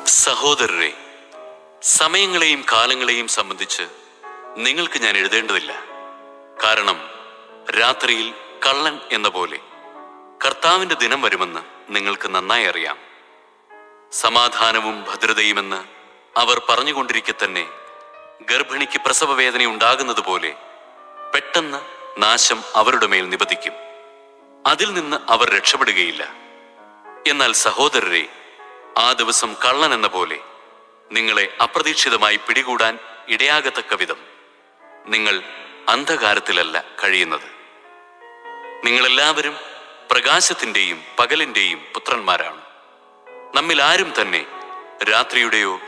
സഹോദരരെ, സമയങ്ങളെയും കാലങ്ങളെയും സംബന്ധിച്ച് നിങ്ങൾക്ക് ഞാൻ എഴുതേണ്ടതില്ല. കാരണം രാത്രിയിൽ കള്ളൻ എന്ന പോലെ കർത്താവിന്റെ ദിനം വരുമെന്ന് നിങ്ങൾക്ക് നന്നായി അറിയാം. സമാധാനവും ഭദ്രതയുമെന്ന് അവർ പറഞ്ഞുകൊണ്ടിരിക്കെ തന്നെ ഗർഭിണിക്ക് പ്രസവവേദന ഉണ്ടാകുന്നത് പോലെ പെട്ടെന്ന് നാശം അവരുടെ മേൽ നിപതിക്കും. അതിൽ നിന്ന് അവർ രക്ഷപ്പെടുകയില്ല. എന്നാൽ സഹോദരരെ, ആ ദിവസം കള്ളൻ എന്ന പോലെ നിങ്ങളെ അപ്രതീക്ഷിതമായി പിടികൂടാൻ ഇടയാകത്തക്ക വിധം നിങ്ങൾ അന്ധകാരത്തിലല്ല കഴിയുന്നത്. നിങ്ങളെല്ലാവരും പ്രകാശത്തിന്റെയും പകലിന്റെയും പുത്രന്മാരാണ്. നമ്മിൽ ആരും തന്നെ രാത്രിയുടെയോ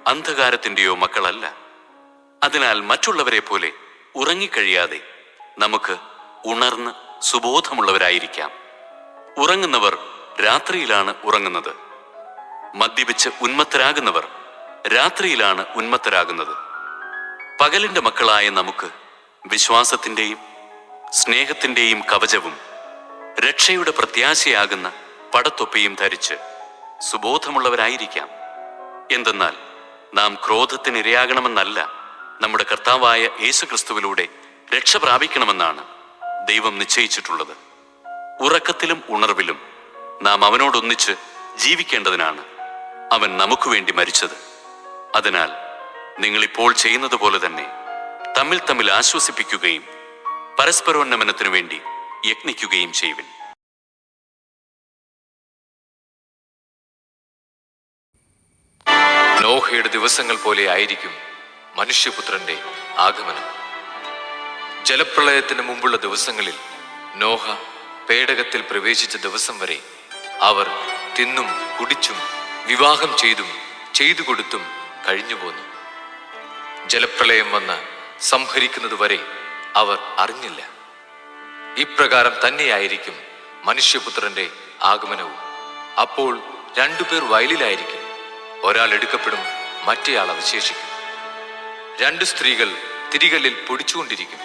അന്ധകാരത്തിന്റെയോ മക്കളല്ല. അതിനാൽ മറ്റുള്ളവരെ പോലെ ഉറങ്ങിക്കഴിയാതെ നമുക്ക് ഉണർന്ന് സുബോധമുള്ളവരായിരിക്കാം. ഉറങ്ങുന്നവർ രാത്രിയിലാണ് ഉറങ്ങുന്നത്. മദ്യപിച്ച് ഉന്മത്തരാകുന്നവർ രാത്രിയിലാണ് ഉന്മത്തരാകുന്നത്. പകലിന്റെ മക്കളായ നമുക്ക് വിശ്വാസത്തിന്റെയും സ്നേഹത്തിന്റെയും കവചവും രക്ഷയുടെ പ്രത്യാശയാകുന്ന പടത്തൊപ്പിയും ധരിച്ച് സുബോധമുള്ളവരായിരിക്കാം. എന്തെന്നാൽ നാം ക്രോധത്തിനിരയാകണമെന്നല്ല, നമ്മുടെ കർത്താവായ യേശുക്രിസ്തുവിലൂടെ രക്ഷ പ്രാപിക്കണമെന്നാണ് ദൈവം നിശ്ചയിച്ചിട്ടുള്ളത്. ഉറക്കത്തിലും ഉണർവിലും നാം അവനോടൊന്നിച്ച് ജീവിക്കേണ്ടതിനാണ് അവൻ നമുക്ക് വേണ്ടി മരിച്ചത്. അതിനാൽ നിങ്ങളിപ്പോൾ ചെയ്യുന്നത് പോലെ തന്നെ തമ്മിൽ തമ്മിൽ ആശ്വസിപ്പിക്കുകയും പരസ്പരോന്നമനത്തിനു വേണ്ടി യത്നിക്കുകയും ചെയ്യുവിൻ. നോഹയുടെ ദിവസങ്ങൾ പോലെ ആയിരിക്കും മനുഷ്യപുത്രന്റെ ആഗമനം. ജലപ്രളയത്തിന് മുമ്പുള്ള ദിവസങ്ങളിൽ നോഹ പേടകത്തിൽ പ്രവേശിച്ച ദിവസം വരെ അവർ തിന്നും കുടിച്ചും വിവാഹം ചെയ്തും ചെയ്തു കൊടുത്തും കഴിഞ്ഞുപോന്നു. ജലപ്രളയം വന്ന് സംഹരിക്കുന്നതുവരെ അവർ അറിഞ്ഞില്ല. ഇപ്രകാരം തന്നെയായിരിക്കും മനുഷ്യപുത്രന്റെ ആഗമനവും. അപ്പോൾ രണ്ടുപേർ വയലിലായിരിക്കും, ഒരാൾ എടുക്കപ്പെടും, മറ്റേയാൾ അവശേഷിക്കും. രണ്ട് സ്ത്രീകൾ തിരികല്ലിൽ പൊടിച്ചുകൊണ്ടിരിക്കും,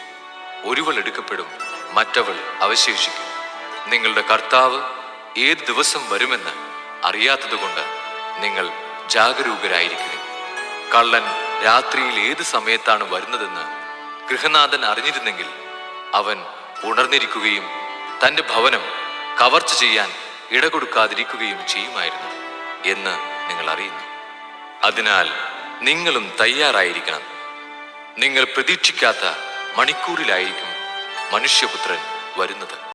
ഒരുവൾ എടുക്കപ്പെടും, മറ്റവൾ അവശേഷിക്കും. നിങ്ങളുടെ കർത്താവ് ഏത് ദിവസം വരുമെന്ന് അറിയാത്തതുകൊണ്ട് നിങ്ങൾ ജാഗരൂകരായിരിക്കും. കള്ളൻ രാത്രിയിൽ ഏത് സമയത്താണ് വരുന്നതെന്ന് ഗൃഹനാഥൻ അറിഞ്ഞിരുന്നെങ്കിൽ അവൻ ഉണർന്നിരിക്കുകയും തന്റെ ഭവനം കവർച്ച ചെയ്യാൻ ഇടകൊടുക്കാതിരിക്കുകയും ചെയ്യുമായിരുന്നു എന്ന് നിങ്ങൾ അറിയുന്നു. അതിനാൽ നിങ്ങളും തയ്യാറായിരിക്കണം. നിങ്ങൾ പ്രതീക്ഷിക്കാത്ത മണിക്കൂറിലായിരിക്കും മനുഷ്യപുത്രൻ വരുന്നത്.